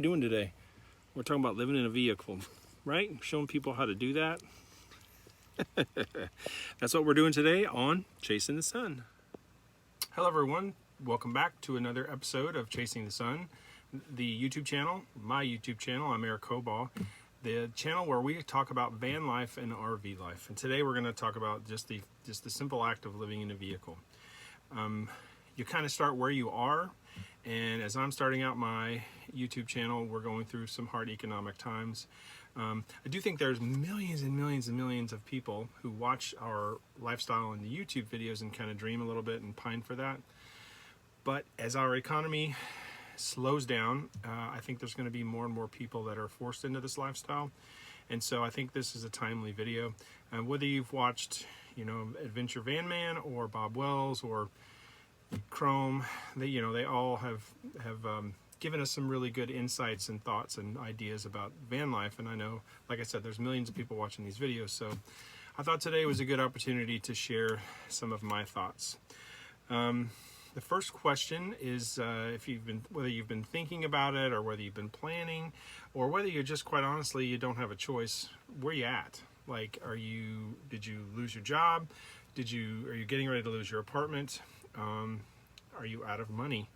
we doing today? We're talking about living in a vehicle, right? Showing people how to do that. That's what we're doing today on Chasing the Sun. Hello everyone, welcome back to another episode of Chasing the Sun, the YouTube channel, my YouTube channel. I'm Eric Hobaugh, the channel where we talk about van life and RV life. And today we're going to talk about just the simple act of living in a vehicle. You kind of start where you are, and as I'm starting out my YouTube channel, we're going through some hard economic times. I do think there's millions and millions and millions of people who watch our lifestyle and the YouTube videos and kind of dream a little bit and pine for that. But as our economy slows down, I think there's going to be more and more people that are forced into this lifestyle. And so I think this is a timely video. Whether you've watched, Adventure Van Man or Bob Wells or Chrome, they all have given us some really good insights and thoughts and ideas about van life. And I know, like I said, there's millions of people watching these videos. So I thought today was a good opportunity to share some of my thoughts. The first question is whether you've been thinking about it, or whether you've been planning, or whether you're just, quite honestly, you don't have a choice. Where are you at? Like, did you lose your job? Are you getting ready to lose your apartment? Are you out of money?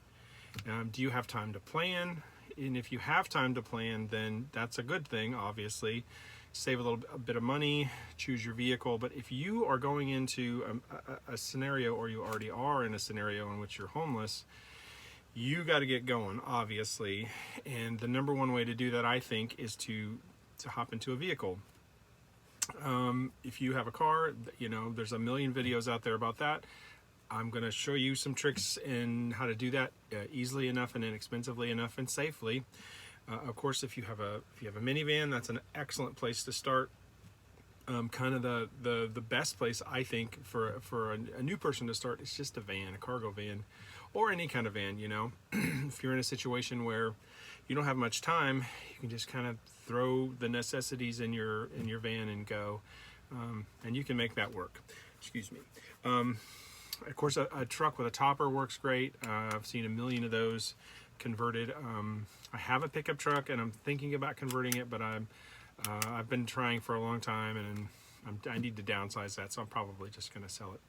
Do you have time to plan? And if you have time to plan, then that's a good thing, obviously. Save a bit of money, choose your vehicle. But if you are going into a scenario, or you already are in a scenario in which you're homeless, you got to get going, obviously. And the number one way to do that, I think, is to hop into a vehicle. If you have a car, there's a million videos out there about that. I'm going to show you some tricks in how to do that easily enough and inexpensively enough and safely. Of course, if you have a minivan, that's an excellent place to start. Kind of the best place, I think, for a new person to start is just a van, a cargo van, or any kind of van. If you're in a situation where you don't have much time, you can just kind of throw the necessities in your van and go, and you can make that work. Excuse me. Of course, a truck with a topper works great. I've seen a million of those converted. I have a pickup truck, and I'm thinking about converting it, but I've been trying for a long time, and I need to downsize that, so I'm probably just going to sell it.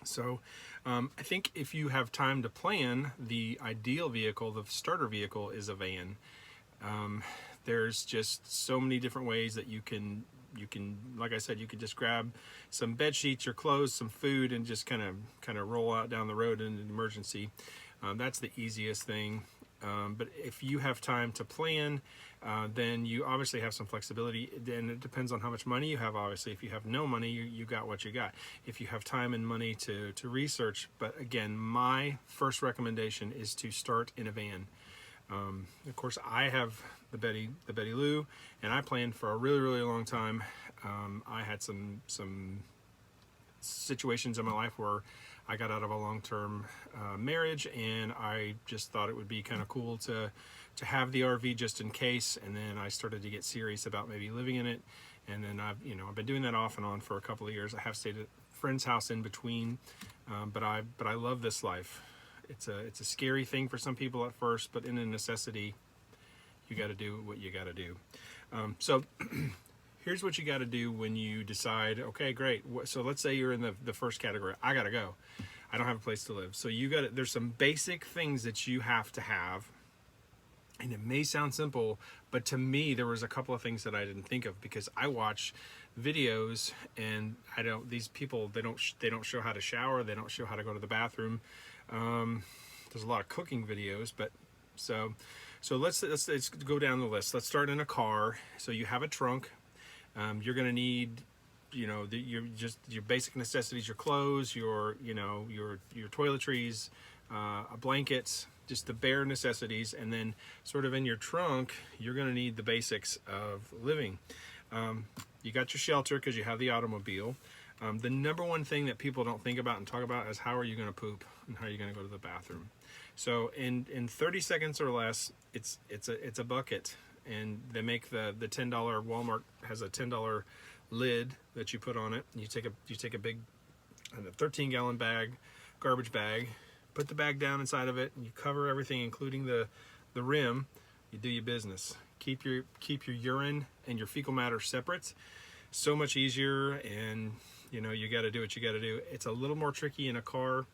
So I think if you have time to plan, the ideal vehicle, the starter vehicle, is a van. There's just so many different ways that you can, like I said, you could just grab some bed sheets, your clothes, some food, and just kind of roll out down the road in an emergency. That's the easiest thing. But if you have time to plan, then you obviously have some flexibility. Then it depends on how much money you have. Obviously, if you have no money, you got what you got. If you have time and money to research, but again, my first recommendation is to start in a van. Of course, I have the Betty Lou, and I planned for a really, really long time. I had some situations in my life where I got out of a long-term marriage, and I just thought it would be kind of cool to have the RV just in case. And then I started to get serious about maybe living in it, and then I've been doing that off and on for a couple of years. I have stayed at a friend's house in between, but I love this life. It's a scary thing for some people at first, but in a necessity, you got to do what you got to do. So here's what you got to do when you decide, okay, great. So let's say you're in the first category. I got to go. I don't have a place to live. So there's some basic things that you have to have. And it may sound simple, but to me, there was a couple of things that I didn't think of, because I watch videos, and these people, they don't show how to shower. They don't show how to go to the bathroom. There's a lot of cooking videos, but so let's go down the list. Let's start in a car. So you have a trunk. You're going to need, your basic necessities, your clothes, your toiletries, a blanket, just the bare necessities. And then sort of in your trunk, you're going to need the basics of living. You got your shelter because you have the automobile. The number one thing that people don't think about and talk about is, how are you going to poop and how are you going to go to the bathroom? So in 30 seconds or less, it's a bucket, and they make the $10, Walmart has a $10 lid that you put on it. And you take a big 13-gallon garbage bag, put the bag down inside of it, and you cover everything, including the rim, you do your business. Keep your urine and your fecal matter separate. So much easier, and you know, you got to do what you got to do. It's a little more tricky in a car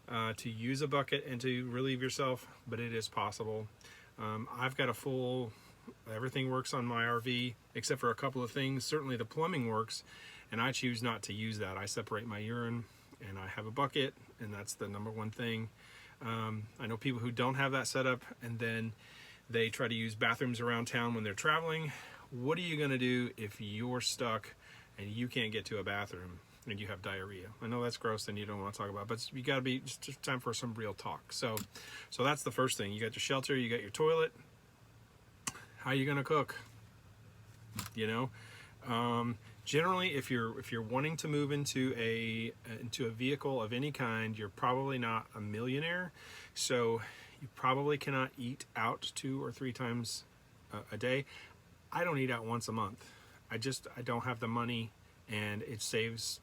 to use a bucket and to relieve yourself, but it is possible. I've got a full, everything works on my RV except for a couple of things. Certainly the plumbing works, and I choose not to use that. I separate my urine, and I have a bucket, and that's the number one thing. I know people who don't have that set up, and then they try to use bathrooms around town when they're traveling. What are you going to do if you're stuck and you can't get to a bathroom and you have diarrhea? I know that's gross and you don't want to talk about, but you got to be, just time for some real talk. So that's the first thing. You got your shelter, you got your toilet. How are you going to cook? You know, generally, if you're wanting to move into a vehicle of any kind, you're probably not a millionaire, so you probably cannot eat out 2 or 3 times a day. I don't eat out once a month. I don't have the money, and it saves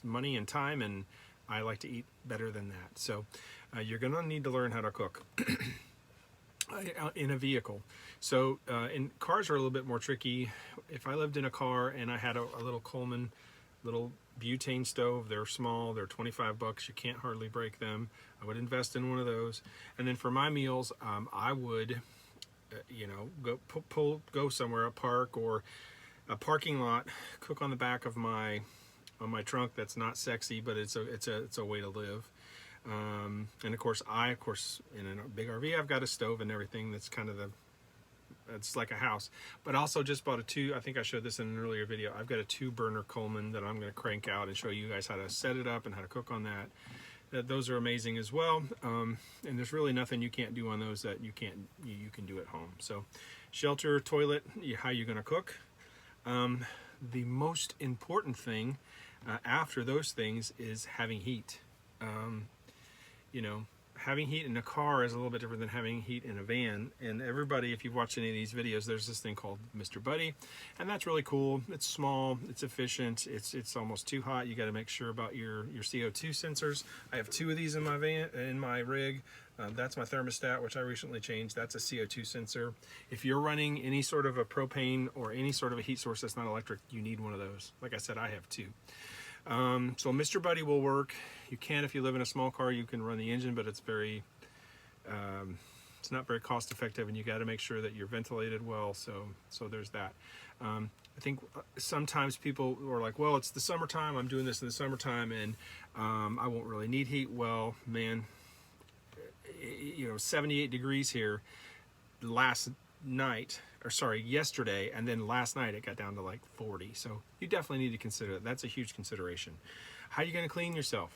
money and time, and I like to eat better than that. So you're gonna need to learn how to cook in a vehicle. So in cars are a little bit more tricky. If I lived in a car and I had a little Coleman little butane stove, they're small, they're $25, you can't hardly break them. I would invest in one of those. And then for my meals, I would you know, go somewhere, a park or a parking lot, cook on the back of my trunk. That's not sexy, but it's a way to live. And of course in a big RV, I've got a stove and everything. That's kind of it's like a house. But I also just bought I think I showed this in an earlier video. I've got a 2-burner Coleman that I'm going to crank out and show you guys how to set it up and how to cook on that. Those are amazing as well. And there's really nothing you can't do on those that you can do at home. So shelter, toilet, how you're going to cook. The most important thing after those things is having heat. You know, having heat in a car is a little bit different than having heat in a van. And everybody, if you've watched any of these videos, there's this thing called Mr. Buddy, and that's really cool. It's small, it's efficient, it's almost too hot. You got to make sure about your CO2 sensors. I have 2 of these in my rig. That's my thermostat, which I recently changed. That's a CO2 sensor. If you're running any sort of a propane or any sort of a heat source that's not electric, you need one of those. Like I said, I have 2. So Mr. Buddy will work. You can, if you live in a small car, you can run the engine, but it's it's not very cost effective, and you got to make sure that you're ventilated well. So there's that. I think sometimes people are like, well, it's the summertime, I'm doing this in the summertime, and I won't really need heat. Well, man, you know, 78 degrees here yesterday, and then last night it got down to like 40. So you definitely need to consider that. That's a huge consideration. How are you going to clean yourself?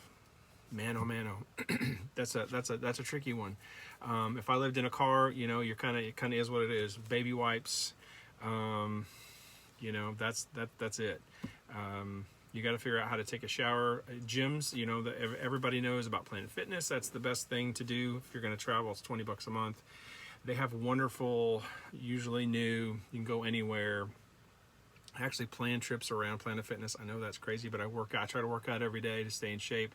Man, oh man, oh. That's a tricky one. If I lived in a car, you know, it kind of is what it is. Baby wipes, you know, that's it. You got to figure out how to take a shower. Gyms, you know, everybody knows about Planet Fitness. That's the best thing to do if you're going to travel. It's $20 a month. They have wonderful, usually new, you can go anywhere. I actually plan trips around Planet Fitness. I know that's crazy, but I try to work out every day to stay in shape,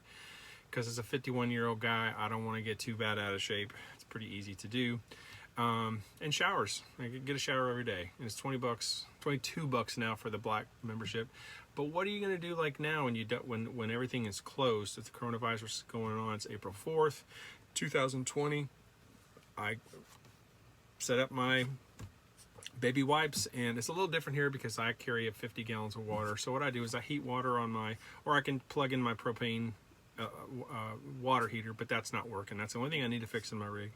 because as a 51-year-old guy, I don't want to get too bad out of shape. It's pretty easy to do. And showers. I get a shower every day, and it's $20, $22 now for the Black membership. But what are you going to do like now when everything is closed? If the coronavirus is going on, it's April 4th, 2020. I set up my baby wipes, and it's a little different here because I carry 50 gallons of water. So what I do is I heat water or I can plug in my propane water heater, but that's not working. That's the only thing I need to fix in my rig.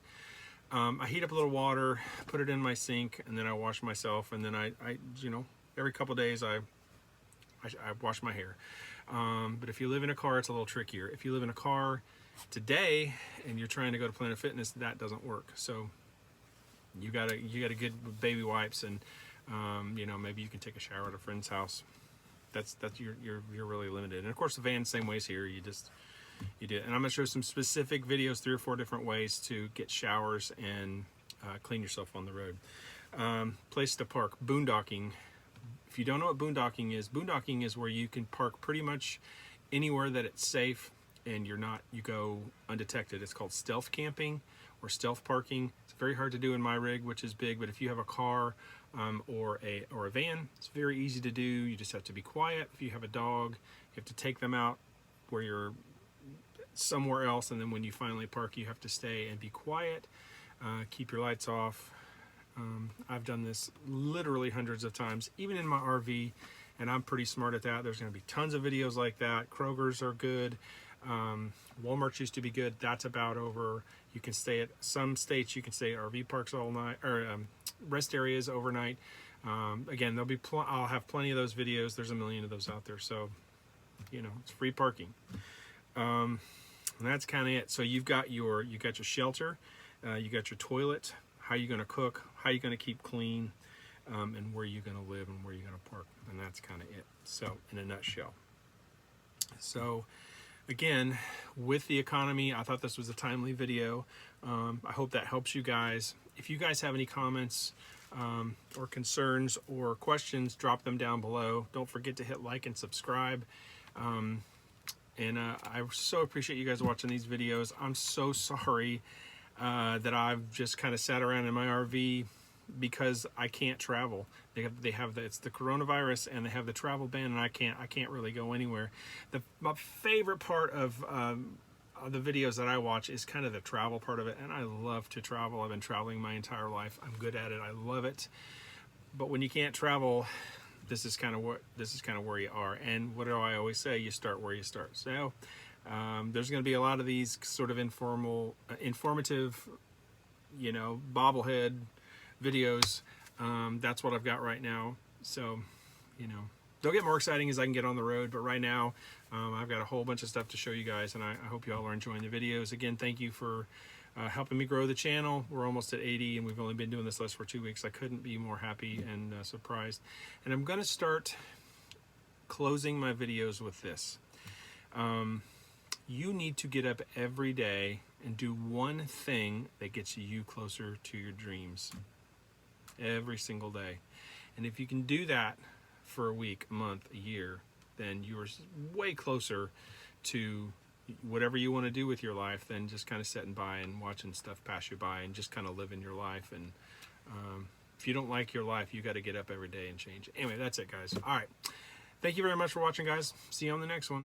I heat up a little water, put it in my sink, and then I wash myself, and then I you know, every couple days I wash my hair. But if you live in a car, it's a little trickier. If you live in a car today and you're trying to go to Planet Fitness, that doesn't work. So you got to get baby wipes, and you know, maybe you can take a shower at a friend's house. That's you're really limited. And of course, the van, same ways here. You do it. And I'm gonna show some specific videos, 3 or 4 different ways to get showers and clean yourself on the road. Place to park, boondocking. If you don't know what boondocking is where you can park pretty much anywhere that it's safe and you go undetected. It's called stealth camping or stealth parking. It's very hard to do in my rig, which is big, but if you have a car or a van, it's very easy to do. You just have to be quiet. If you have a dog, you have to take them out where you're somewhere else, and then when you finally park, you have to stay and be quiet. Keep your lights off. I've done this literally hundreds of times, even in my RV, and I'm pretty smart at that. There's going to be tons of videos like that. Kroger's are good. Walmart used to be good. That's about over. You can stay at some states. You can stay at RV parks all night, or rest areas overnight. Again, there'll be I'll have plenty of those videos. There's a million of those out there, so you know it's free parking. And that's kind of it. So you got your shelter, you got your toilet. How you going to cook? How you going to keep clean? And where you going to live and where you going to park? And that's kind of it. So in a nutshell. So again, with the economy, I thought this was a timely video. I hope that helps you guys. If you guys have any comments or concerns or questions, drop them down below. Don't forget to hit like and subscribe. And I so appreciate you guys watching these videos. I'm so sorry that I've just kind of sat around in my RV because I can't travel. It's the coronavirus, and they have the travel ban, and I can't really go anywhere. My favorite part of the videos that I watch is kind of the travel part of it, and I love to travel. I've been traveling my entire life. I'm good at it. I love it. But when you can't travel, this is kind of where you are. And what do I always say? You start where you start. So there's going to be a lot of these sort of informative, you know, bobblehead videos. That's what I've got right now. So, you know, they'll get more exciting as I can get on the road. But right now, I've got a whole bunch of stuff to show you guys, and I hope you all are enjoying the videos. Again, thank you for helping me grow the channel. We're almost at 80, and we've only been doing this list for 2 weeks. I couldn't be more happy and surprised. And I'm going to start closing my videos with this. You need to get up every day and do one thing that gets you closer to your dreams. Every single day. And if you can do that for a week, a month, a year, then you're way closer to whatever you want to do with your life than just kind of sitting by and watching stuff pass you by and just kind of living your life. And if you don't like your life, you got to get up every day and change it. Anyway, that's it, guys. All right. Thank you very much for watching, guys. See you on the next one.